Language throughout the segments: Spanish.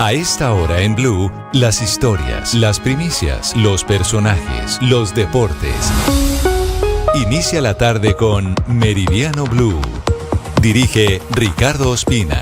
A esta hora en Blue, las historias, las primicias, los personajes, los deportes. Inicia la tarde con Meridiano Blue. Dirige Ricardo Ospina.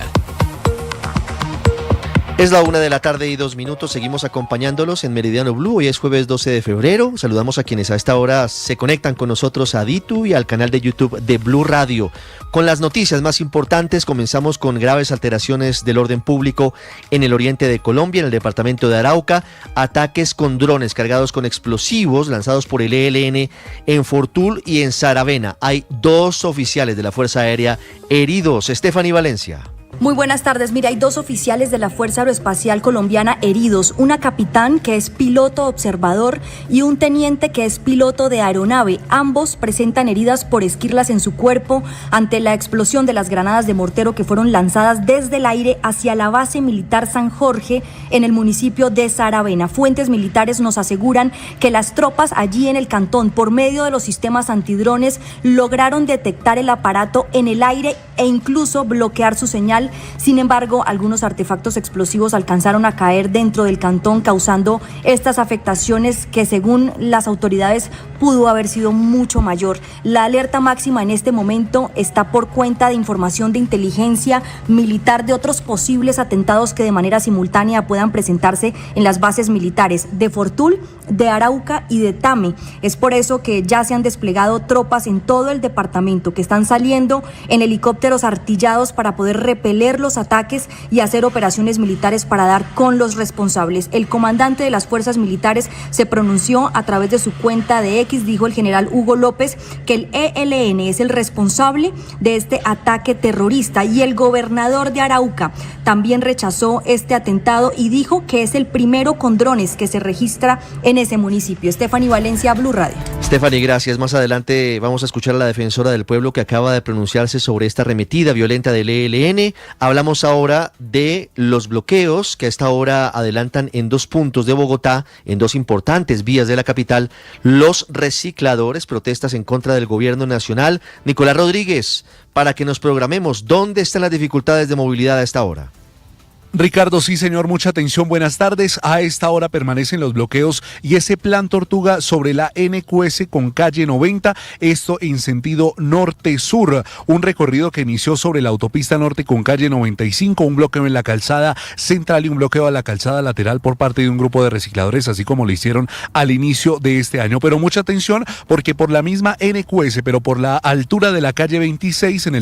Es la 1:02 p.m, seguimos acompañándolos en Meridiano Blue. Hoy es jueves 12 de febrero. Saludamos a quienes a esta hora se conectan con nosotros a Ditu y al canal de YouTube de Blue Radio. Con las noticias más importantes, comenzamos con graves alteraciones del orden público en el oriente de Colombia, en el departamento de Arauca. Ataques con drones cargados con explosivos lanzados por el ELN en Fortul y en Saravena. Hay 2 oficiales de la Fuerza Aérea heridos. Stephanie Valencia. Muy buenas tardes. Mira, hay 2 oficiales de la Fuerza Aeroespacial Colombiana heridos, una capitán que es piloto observador y un teniente que es piloto de aeronave. Ambos presentan heridas por esquirlas en su cuerpo ante la explosión de las granadas de mortero que fueron lanzadas desde el aire hacia la base militar San Jorge en el municipio de Saravena. Fuentes militares nos aseguran que las tropas allí en el cantón, por medio de los sistemas antidrones, lograron detectar el aparato en el aire e incluso bloquear su señal. Sin embargo, algunos artefactos explosivos alcanzaron a caer dentro del cantón, causando estas afectaciones que, según las autoridades, pudo haber sido mucho mayor. La alerta máxima en este momento está por cuenta de información de inteligencia militar de otros posibles atentados que de manera simultánea puedan presentarse en las bases militares de Fortul, de Arauca y de Tame. Es por eso que ya se han desplegado tropas en todo el departamento que están saliendo en helicópteros artillados para poder repeler los ataques y hacer operaciones militares para dar con los responsables. El comandante de las fuerzas militares se pronunció a través de su cuenta de X. Dijo el general Hugo López que el ELN es el responsable de este ataque terrorista, y el gobernador de Arauca también rechazó este atentado y dijo que es el primero con drones que se registra en ese municipio. Stephanie Valencia, Blue Radio. Stephanie, gracias. Más adelante vamos a escuchar a la defensora del pueblo que acaba de pronunciarse sobre esta arremetida violenta del ELN. Hablamos ahora de los bloqueos que a esta hora adelantan en 2 puntos de Bogotá, en 2 importantes vías de la capital, los recicladores, protestas en contra del gobierno nacional. Nicolás Rodríguez, para que nos programemos, ¿dónde están las dificultades de movilidad a esta hora? Ricardo, sí señor, mucha atención, buenas tardes. A esta hora permanecen los bloqueos y ese plan Tortuga sobre la NQS con calle 90, esto en sentido norte-sur, un recorrido que inició sobre la autopista norte con calle 95, un bloqueo en la calzada central y un bloqueo a la calzada lateral por parte de un grupo de recicladores, así como lo hicieron al inicio de este año. Pero mucha atención porque por la misma NQS, pero por la altura de la calle 26 en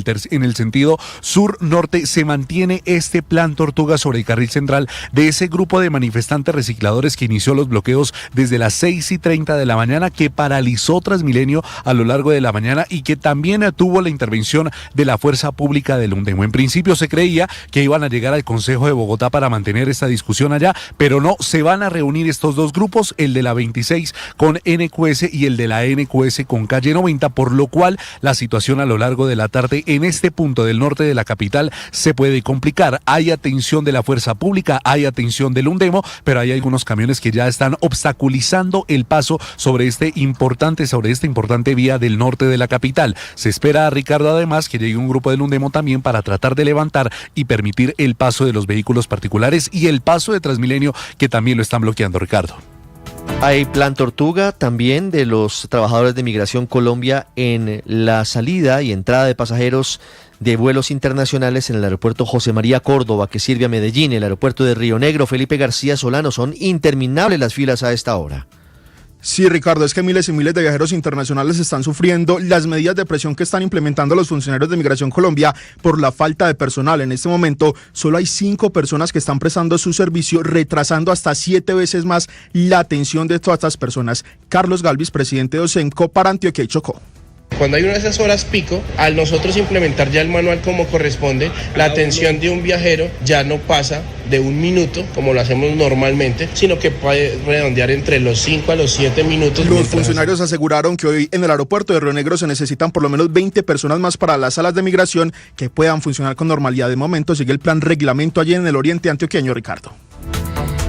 el sentido sur-norte, se mantiene este plan Tortuga sobre el carril central de ese grupo de manifestantes recicladores que inició los bloqueos desde las 6:30 de la mañana, que paralizó Transmilenio a lo largo de la mañana y que también tuvo la intervención de la Fuerza Pública del UNDEMO. En principio se creía que iban a llegar al Consejo de Bogotá para mantener esta discusión allá, pero no, se van a reunir estos 2 grupos, el de la 26 con NQS y el de la NQS con calle 90, por lo cual la situación a lo largo de la tarde en este punto del norte de la capital se puede complicar. Hay atención de la Fuerza Pública, hay atención del UNDEMO, pero hay algunos camiones que ya están obstaculizando el paso sobre esta importante vía del norte de la capital. Se espera, Ricardo, además, que llegue un grupo del UNDEMO también para tratar de levantar y permitir el paso de los vehículos particulares y el paso de Transmilenio, que también lo están bloqueando, Ricardo. Hay plan Tortuga también de los trabajadores de Migración Colombia en la salida y entrada de pasajeros de vuelos internacionales en el aeropuerto José María Córdoba, que sirve a Medellín, el aeropuerto de Río Negro. Felipe García Solano, son interminables las filas a esta hora. Sí, Ricardo, es que miles y miles de viajeros internacionales están sufriendo las medidas de presión que están implementando los funcionarios de Migración Colombia por la falta de personal. En este momento solo hay 5 personas que están prestando su servicio, retrasando hasta 7 veces más la atención de todas estas personas. Carlos Galvis, presidente de OSEMCO para Antioquia y Chocó. Cuando hay una de esas horas pico, al nosotros implementar ya el manual como corresponde, la atención de un viajero ya no pasa de 1 minuto, como lo hacemos normalmente, sino que puede redondear entre los 5 a los 7 minutos. Los funcionarios aseguraron que hoy en el aeropuerto de Río Negro se necesitan por lo menos 20 personas más para las salas de migración que puedan funcionar con normalidad. De momento sigue el plan reglamento allí en el oriente antioqueño, Ricardo.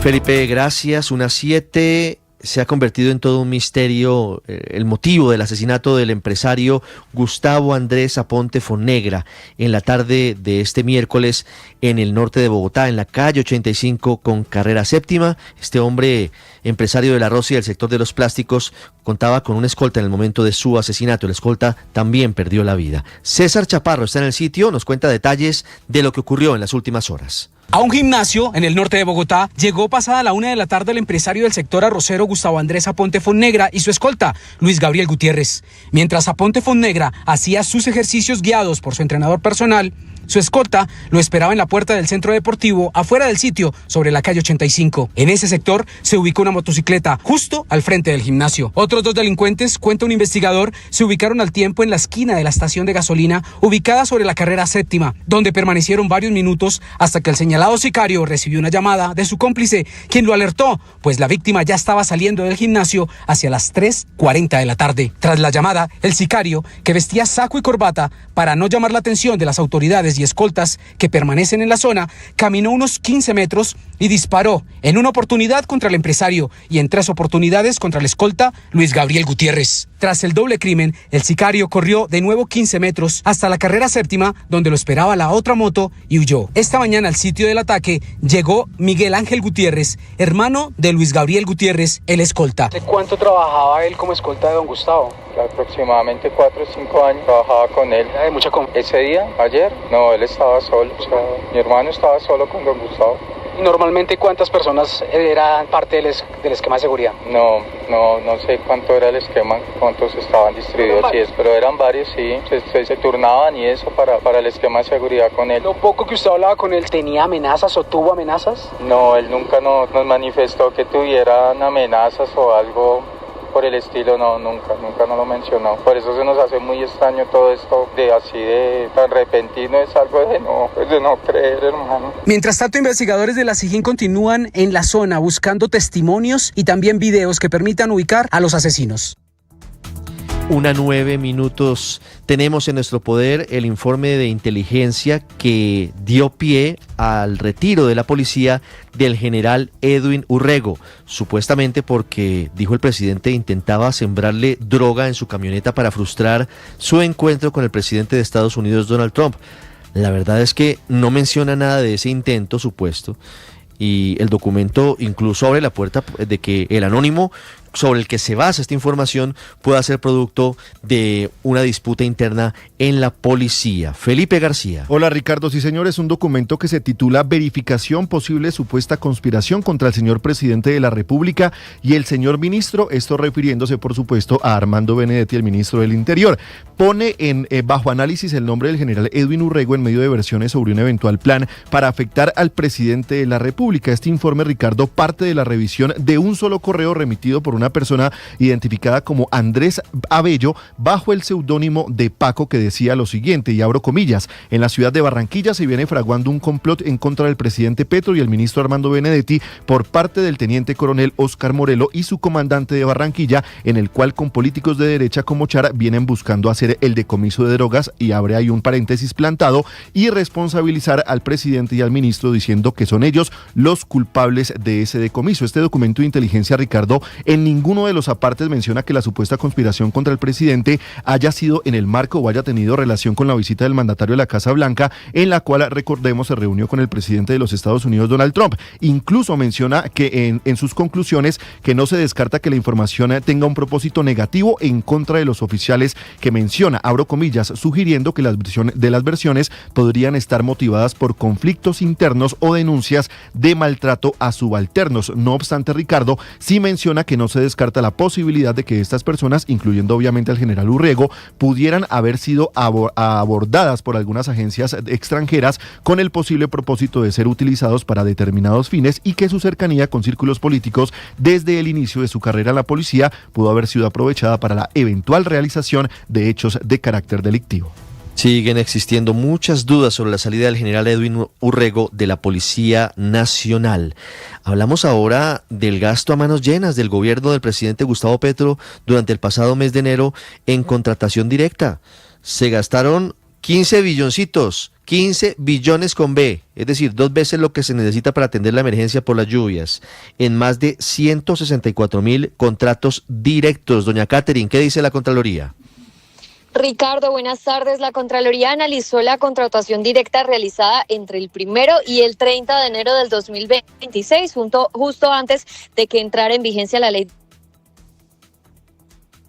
Felipe, gracias. Unas 7 se ha convertido en todo un misterio el motivo del asesinato del empresario Gustavo Andrés Aponte Fonegra en la tarde de este miércoles en el norte de Bogotá, en la calle 85 con carrera séptima. Este hombre, empresario del arroz y del sector de los plásticos, contaba con una escolta en el momento de su asesinato. El escolta también perdió la vida. César Chaparro está en el sitio, nos cuenta detalles de lo que ocurrió en las últimas horas. A un gimnasio en el norte de Bogotá llegó pasada la 1 de la tarde el empresario del sector arrocero Gustavo Andrés Aponte Fonegra y su escolta, Luis Gabriel Gutiérrez. Mientras Aponte Fonegra hacía sus ejercicios guiados por su entrenador personal, su escolta lo esperaba en la puerta del centro deportivo, afuera del sitio, sobre la calle 85. En ese sector se ubicó una motocicleta, justo al frente del gimnasio. Otros 2 delincuentes, cuenta un investigador, se ubicaron al tiempo en la esquina de la estación de gasolina, ubicada sobre la carrera séptima, donde permanecieron varios minutos hasta que el señalado sicario recibió una llamada de su cómplice, quien lo alertó, pues la víctima ya estaba saliendo del gimnasio hacia las 3:40 de la tarde. Tras la llamada, el sicario, que vestía saco y corbata para no llamar la atención de las autoridades y escoltas que permanecen en la zona, caminó unos 15 metros y disparó en una oportunidad contra el empresario y en 3 oportunidades contra el escolta Luis Gabriel Gutiérrez. Tras el doble crimen, el sicario corrió de nuevo 15 metros hasta la carrera séptima, donde lo esperaba la otra moto, y huyó. Esta mañana al sitio del ataque llegó Miguel Ángel Gutiérrez, hermano de Luis Gabriel Gutiérrez, el escolta. ¿De cuánto trabajaba él como escolta de don Gustavo? Aproximadamente 4 o 5 años trabajaba con él. ¿De mucha confianza? Ese día, ayer, no, él estaba solo. O sea, mi hermano estaba solo con don Gustavo. ¿Y normalmente cuántas personas eran parte del esquema de seguridad? No sé cuánto era el esquema, cuántos estaban distribuidos, sí, pero eran varios, sí. Se turnaban y eso para el esquema de seguridad con él. ¿Lo poco que usted hablaba con él, tenía amenazas o tuvo amenazas? No, él nunca nos manifestó que tuvieran amenazas o algo por el estilo, nunca nos lo mencionó. Por eso se nos hace muy extraño todo esto de tan repentino, es algo de no creer, hermano. Mientras tanto, investigadores de la SIJIN continúan en la zona buscando testimonios y también videos que permitan ubicar a los asesinos. 1:09. Tenemos en nuestro poder el informe de inteligencia que dio pie al retiro de la policía del general Edwin Urrego, supuestamente porque, dijo el presidente, intentaba sembrarle droga en su camioneta para frustrar su encuentro con el presidente de Estados Unidos, Donald Trump. La verdad es que no menciona nada de ese intento supuesto, y el documento incluso abre la puerta de que el anónimo sobre el que se basa esta información pueda ser producto de una disputa interna en la policía. Felipe García. Hola Ricardo, sí señor, es un documento que se titula Verificación posible supuesta conspiración contra el señor presidente de la República y el señor ministro, esto refiriéndose por supuesto a Armando Benedetti, el ministro del Interior. Pone bajo análisis el nombre del general Edwin Urrego en medio de versiones sobre un eventual plan para afectar al presidente de la República. Este informe, Ricardo, parte de la revisión de un solo correo remitido por una persona identificada como Andrés Abello bajo el seudónimo de Paco, que decía lo siguiente, y abro comillas: en la ciudad de Barranquilla se viene fraguando un complot en contra del presidente Petro y el ministro Armando Benedetti por parte del teniente coronel Oscar Morelo y su comandante de Barranquilla, en el cual con políticos de derecha como Chara vienen buscando hacer el decomiso de drogas, y abre ahí un paréntesis plantado, y responsabilizar al presidente y al ministro diciendo que son ellos los culpables de ese decomiso. Este documento de inteligencia, Ricardo, en ninguno de los apartes menciona que la supuesta conspiración contra el presidente haya sido en el marco o haya tenido relación con la visita del mandatario de la Casa Blanca, en la cual, recordemos, se reunió con el presidente de los Estados Unidos, Donald Trump. Incluso menciona que en sus conclusiones que no se descarta que la información tenga un propósito negativo en contra de los oficiales que menciona, abro comillas, sugiriendo que las versiones podrían estar motivadas por conflictos internos o denuncias de maltrato a subalternos. No obstante, Ricardo, sí menciona que no se descarta la posibilidad de que estas personas, incluyendo obviamente al general Urrego, pudieran haber sido abordadas por algunas agencias extranjeras con el posible propósito de ser utilizados para determinados fines, y que su cercanía con círculos políticos desde el inicio de su carrera en la policía pudo haber sido aprovechada para la eventual realización de hechos de carácter delictivo. Siguen existiendo muchas dudas sobre la salida del general Edwin Urrego de la Policía Nacional. Hablamos ahora del gasto a manos llenas del gobierno del presidente Gustavo Petro durante el pasado mes de enero en contratación directa. Se gastaron 15 billoncitos 15 billones con B, es decir, 2 veces lo que se necesita para atender la emergencia por las lluvias, en más de 164.000 contratos directos. Doña Catherine, ¿qué dice la Contraloría? Ricardo, buenas tardes. La Contraloría analizó la contratación directa realizada entre el 1 y el 30 de enero del 2026, justo antes de que entrara en vigencia la ley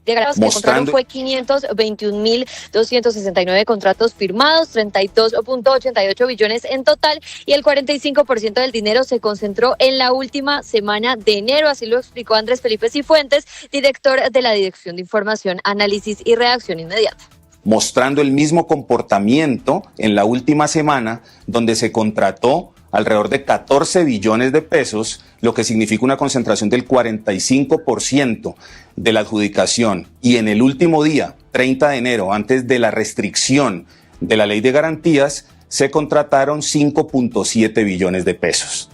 de garantías. Que encontraron fue 521.269 contratos firmados, 32.88 billones en total, y el 45% del dinero se concentró en la última semana de enero. Así lo explicó Andrés Felipe Cifuentes, director de la Dirección de Información, Análisis y Reacción Inmediata. Mostrando el mismo comportamiento en la última semana, donde se contrató alrededor de 14 billones de pesos, lo que significa una concentración del 45% de la adjudicación. Y en el último día, 30 de enero, antes de la restricción de la ley de garantías, se contrataron 5.7 billones de pesos.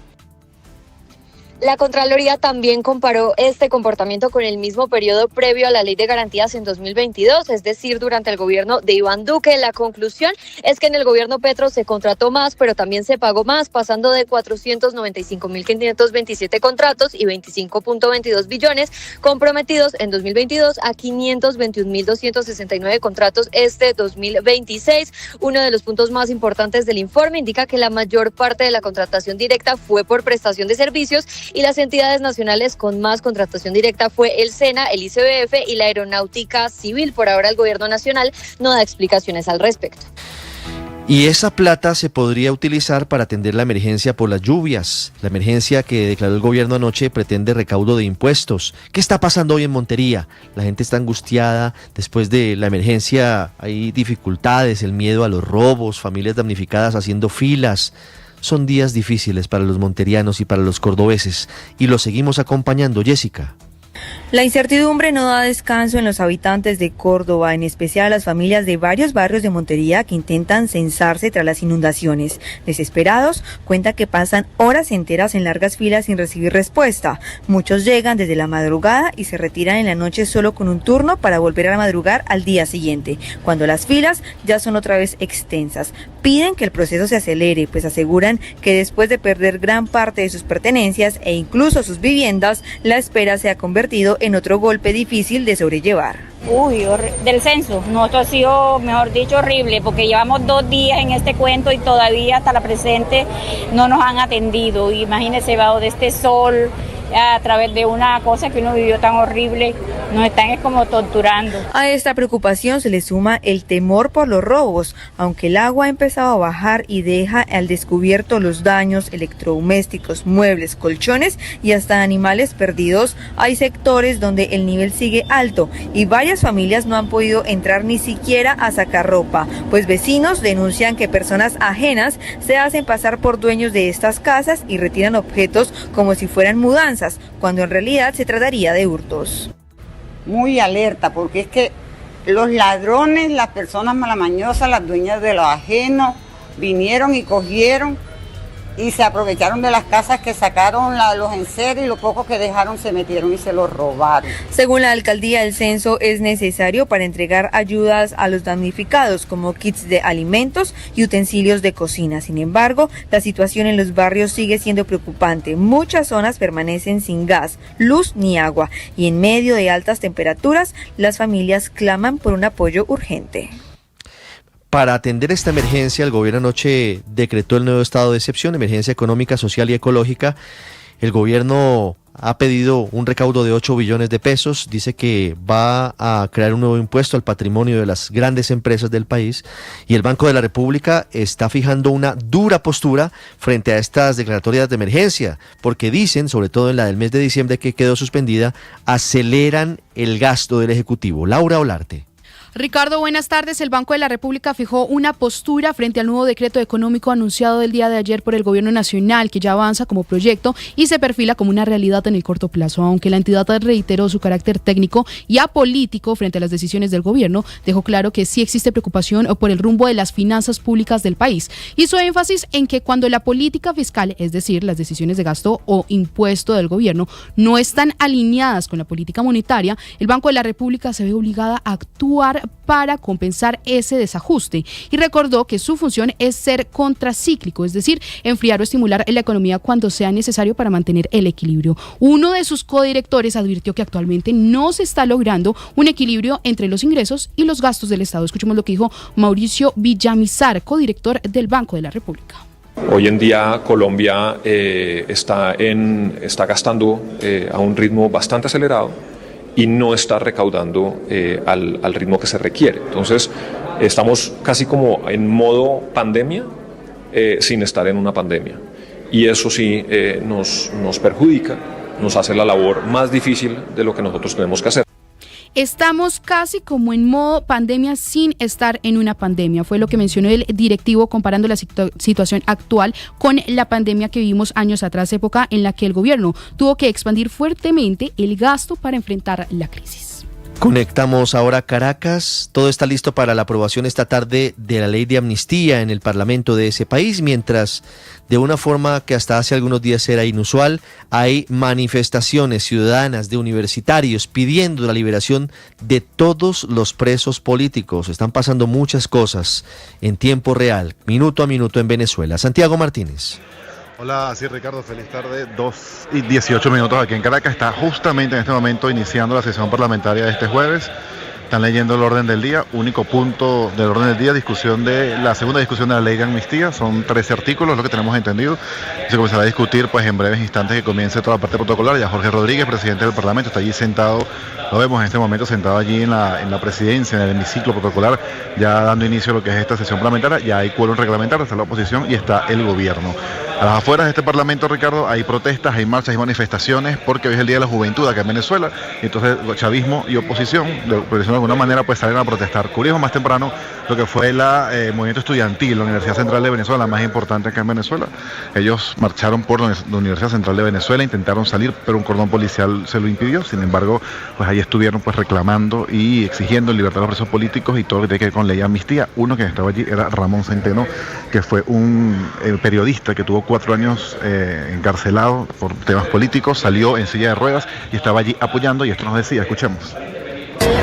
La Contraloría también comparó este comportamiento con el mismo periodo previo a la Ley de Garantías en 2022, es decir, durante el gobierno de Iván Duque. La conclusión es que en el gobierno Petro se contrató más, pero también se pagó más, pasando de 495.527 contratos y 25.22 billones comprometidos en 2022 a 521.269 contratos este 2026. Uno de los puntos más importantes del informe indica que la mayor parte de la contratación directa fue por prestación de servicios, y las entidades nacionales con más contratación directa fue el SENA, el ICBF y la Aeronáutica Civil. Por ahora el gobierno nacional no da explicaciones al respecto. Y esa plata se podría utilizar para atender la emergencia por las lluvias. La emergencia que declaró el gobierno anoche pretende recaudo de impuestos. ¿Qué está pasando hoy en Montería? La gente está angustiada. Después de la emergencia hay dificultades, el miedo a los robos, familias damnificadas haciendo filas. Son días difíciles para los monterianos y para los cordobeses, y los seguimos acompañando. Jessica. La incertidumbre no da descanso en los habitantes de Córdoba, en especial a las familias de varios barrios de Montería que intentan censarse tras las inundaciones. Desesperados, cuentan que pasan horas enteras en largas filas sin recibir respuesta. Muchos llegan desde la madrugada y se retiran en la noche solo con un turno para volver a madrugar al día siguiente, cuando las filas ya son otra vez extensas. Piden que el proceso se acelere, pues aseguran que después de perder gran parte de sus pertenencias e incluso sus viviendas, la espera se ha convertido en otro golpe difícil de sobrellevar. Del censo, esto ha sido, mejor dicho, horrible, porque llevamos 2 días en este cuento y todavía hasta la presente no nos han atendido. Imagínense, bajo de este sol, a través de una cosa que uno vivió tan horrible, nos están como torturando. A esta preocupación se le suma el temor por los robos, aunque el agua ha empezado a bajar y deja al descubierto los daños, electrodomésticos, muebles, colchones y hasta animales perdidos. Hay sectores donde el nivel sigue alto y varias familias no han podido entrar ni siquiera a sacar ropa, pues vecinos denuncian que personas ajenas se hacen pasar por dueños de estas casas y retiran objetos como si fueran mudanzas, cuando en realidad se trataría de hurtos. Muy alerta, porque es que los ladrones, las personas malamañosas, las dueñas de lo ajeno, vinieron y cogieron y se aprovecharon de las casas que sacaron los enseres, y lo poco que dejaron se metieron y se los robaron. Según la alcaldía, el censo es necesario para entregar ayudas a los damnificados, como kits de alimentos y utensilios de cocina. Sin embargo, la situación en los barrios sigue siendo preocupante. Muchas zonas permanecen sin gas, luz ni agua, y en medio de altas temperaturas, las familias claman por un apoyo urgente. Para atender esta emergencia, el gobierno anoche decretó el nuevo estado de excepción, emergencia económica, social y ecológica. El gobierno ha pedido un recaudo de 8 billones de pesos, dice que va a crear un nuevo impuesto al patrimonio de las grandes empresas del país, y el Banco de la República está fijando una dura postura frente a estas declaratorias de emergencia, porque dicen, sobre todo en la del mes de diciembre que quedó suspendida, aceleran el gasto del Ejecutivo. Laura Olarte. Ricardo, buenas tardes. El Banco de la República fijó una postura frente al nuevo decreto económico anunciado el día de ayer por el Gobierno Nacional, que ya avanza como proyecto y se perfila como una realidad en el corto plazo. Aunque la entidad reiteró su carácter técnico y apolítico frente a las decisiones del gobierno, dejó claro que sí existe preocupación por el rumbo de las finanzas públicas del país. Hizo énfasis en que cuando la política fiscal, es decir, las decisiones de gasto o impuesto del gobierno, no están alineadas con la política monetaria, el Banco de la República se ve obligada a actuar para compensar ese desajuste y recordó que su función es ser contracíclico, es decir, enfriar o estimular la economía cuando sea necesario para mantener el equilibrio. Uno de sus codirectores advirtió que actualmente no se está logrando un equilibrio entre los ingresos y los gastos del Estado. Escuchemos lo que dijo Mauricio Villamizar, codirector del Banco de la República. Hoy en día Colombia está gastando a un ritmo bastante acelerado y no está recaudando al ritmo que se requiere. Entonces estamos casi como en modo pandemia sin estar en una pandemia. Y eso sí nos perjudica, nos hace la labor más difícil de lo que nosotros tenemos que hacer. Estamos casi como en modo pandemia sin estar en una pandemia, fue lo que mencionó el directivo comparando la situación actual con la pandemia que vivimos años atrás, época en la que el gobierno tuvo que expandir fuertemente el gasto para enfrentar la crisis. Conectamos ahora a Caracas. Todo está listo para la aprobación esta tarde de la ley de amnistía en el Parlamento de ese país, mientras de una forma que hasta hace algunos días era inusual, hay manifestaciones ciudadanas de universitarios pidiendo la liberación de todos los presos políticos. Están pasando muchas cosas en tiempo real, minuto a minuto en Venezuela. Santiago Martínez. Hola, sí Ricardo, feliz tarde, 2:18 aquí en Caracas. Está justamente en este momento iniciando la sesión parlamentaria de este jueves. Están leyendo el orden del día, único punto del orden del día, la segunda discusión de la ley de amnistía, son 13 artículos, lo que tenemos entendido. Se comenzará a discutir pues en breves instantes que comience toda la parte protocolar. Ya Jorge Rodríguez, presidente del Parlamento, está allí sentado, lo vemos en este momento sentado allí en la presidencia, en el hemiciclo protocolar, ya dando inicio a lo que es esta sesión parlamentaria. Ya hay quórum reglamentario, está la oposición y está el gobierno. A las afueras de este Parlamento, Ricardo, hay protestas, hay marchas, hay manifestaciones, porque hoy es el Día de la Juventud acá en Venezuela, y entonces chavismo y oposición, de alguna manera, pues salen a protestar. Cubrimos más temprano lo que fue el movimiento estudiantil, la Universidad Central de Venezuela, la más importante acá en Venezuela. Ellos marcharon por la Universidad Central de Venezuela, intentaron salir, pero un cordón policial se lo impidió. Sin embargo, pues ahí estuvieron pues reclamando y exigiendo libertad de los presos políticos y todo lo que tiene que ver con ley de amnistía. Uno que estaba allí era Ramón Centeno, que fue un periodista que tuvo 4 años encarcelado por temas políticos, salió en silla de ruedas y estaba allí apoyando, y esto nos decía, escuchemos.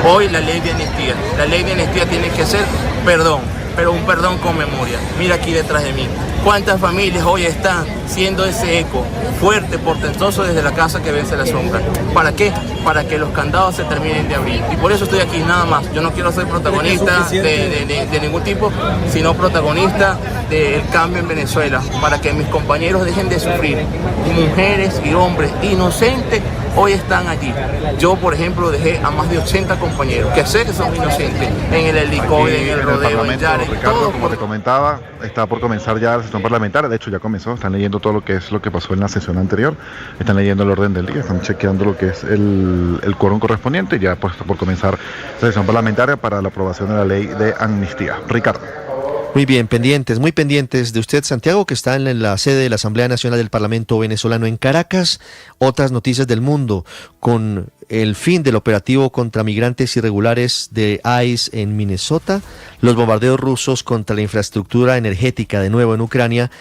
Hoy la ley de amnistía tiene que ser perdón, pero un perdón con memoria. Mira aquí detrás de mí, cuántas familias hoy están siendo ese eco fuerte, portentoso desde la casa que vence la sombra. ¿Para qué? Para que los candados se terminen de abrir. Y por eso estoy aquí, nada más. Yo no quiero ser protagonista de ningún tipo, sino protagonista del cambio en Venezuela, para que mis compañeros dejen de sufrir. Mujeres y hombres inocentes hoy están allí. Yo, por ejemplo, dejé a más de 80 compañeros, que sé que son inocentes, en el helicóptero, en el rodeo, en Yare, Ricardo, como te comentaba, está por comenzar ya la sesión parlamentaria. De hecho, ya comenzó. Están leyendo todo lo que pasó en la sesión anterior. Están leyendo el orden del día. Están chequeando lo que es el quórum correspondiente. Ya pues, está por comenzar la sesión parlamentaria para la aprobación de la ley de amnistía. Ricardo. Muy bien, muy pendientes de usted, Santiago, que está en la sede de la Asamblea Nacional del Parlamento Venezolano en Caracas. Otras noticias del mundo: con el fin del operativo contra migrantes irregulares de ICE en Minnesota, los bombardeos rusos contra la infraestructura energética de nuevo en Ucrania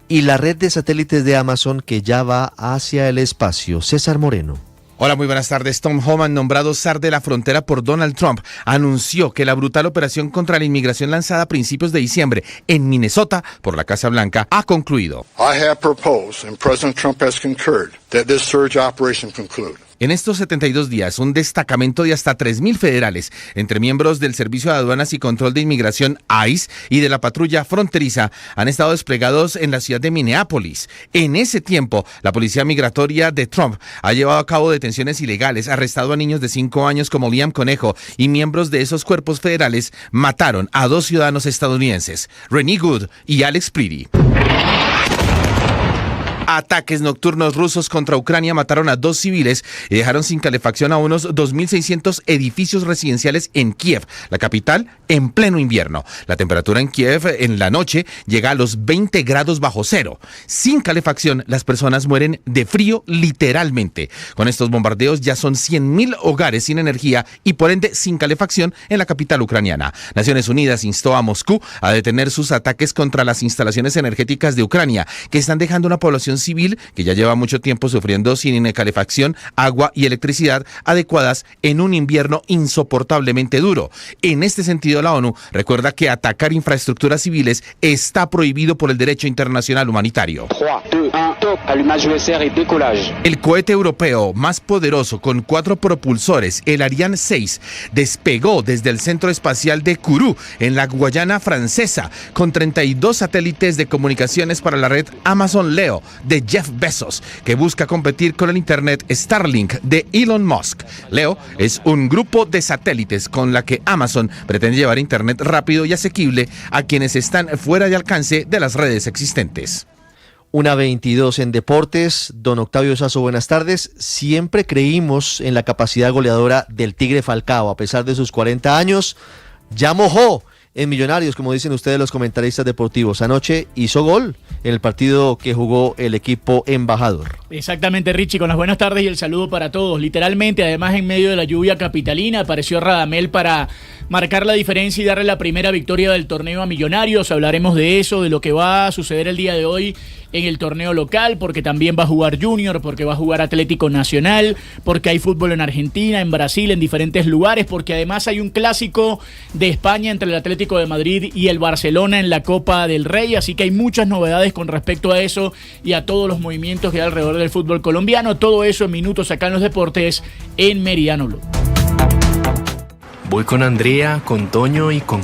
y la red de satélites de Amazon que ya va hacia el espacio. César Moreno. Hola, muy buenas tardes. Tom Homan, nombrado zar de la frontera por Donald Trump, anunció que la brutal operación contra la inmigración lanzada a principios de diciembre en Minnesota por la Casa Blanca ha concluido. I have proposed and President Trump has concurred that this surge operation conclude. En estos 72 días, un destacamento de hasta 3.000 federales, entre miembros del Servicio de Aduanas y Control de Inmigración ICE y de la patrulla fronteriza, han estado desplegados en la ciudad de Minneapolis. En ese tiempo, la policía migratoria de Trump ha llevado a cabo detenciones ilegales, arrestado a niños de 5 años como Liam Conejo, y miembros de esos cuerpos federales mataron a 2 ciudadanos estadounidenses, Renee Good y Alex Preedy. Ataques nocturnos rusos contra Ucrania mataron a 2 civiles y dejaron sin calefacción a unos 2.600 edificios residenciales en Kiev, la capital, en pleno invierno. La temperatura en Kiev en la noche llega a los 20 grados bajo cero. Sin calefacción, las personas mueren de frío literalmente. Con estos bombardeos ya son 100.000 hogares sin energía y por ende sin calefacción en la capital ucraniana. Naciones Unidas instó a Moscú a detener sus ataques contra las instalaciones energéticas de Ucrania, que están dejando una población población civil que ya lleva mucho tiempo sufriendo sin calefacción, agua y electricidad adecuadas en un invierno insoportablemente duro. En este sentido, la ONU recuerda que atacar infraestructuras civiles está prohibido por el derecho internacional humanitario. 3, 2, 1, top, allumage VSR y décollage. El cohete europeo más poderoso con 4 propulsores, el Ariane 6, despegó desde el centro espacial de Kourou, en la Guayana francesa, con 32 satélites de comunicaciones para la red Amazon Leo de Jeff Bezos, que busca competir con el Internet Starlink de Elon Musk. Leo es un grupo de satélites con la que Amazon pretende llevar Internet rápido y asequible a quienes están fuera de alcance de las redes existentes. 1:22 en deportes. Don Octavio Sazo, buenas tardes. Siempre creímos en la capacidad goleadora del Tigre Falcao, a pesar de sus 40 años. Ya mojó en Millonarios, como dicen ustedes los comentaristas deportivos. Anoche hizo gol en el partido que jugó el equipo embajador. Exactamente, Richie, con las buenas tardes y el saludo para todos. Literalmente, además, en medio de la lluvia capitalina, apareció Radamel para marcar la diferencia y darle la primera victoria del torneo a Millonarios. Hablaremos de eso, de lo que va a suceder el día de hoy en el torneo local, porque también va a jugar Junior, porque va a jugar Atlético Nacional, porque hay fútbol en Argentina, en Brasil, en diferentes lugares, porque además hay un clásico de España entre el Atlético de Madrid y el Barcelona en la Copa del Rey, así que hay muchas novedades con respecto a eso y a todos los movimientos que hay alrededor del fútbol colombiano. Todo eso en minutos acá en los deportes en Meridiano Blue. Voy con Andrea, con Toño y con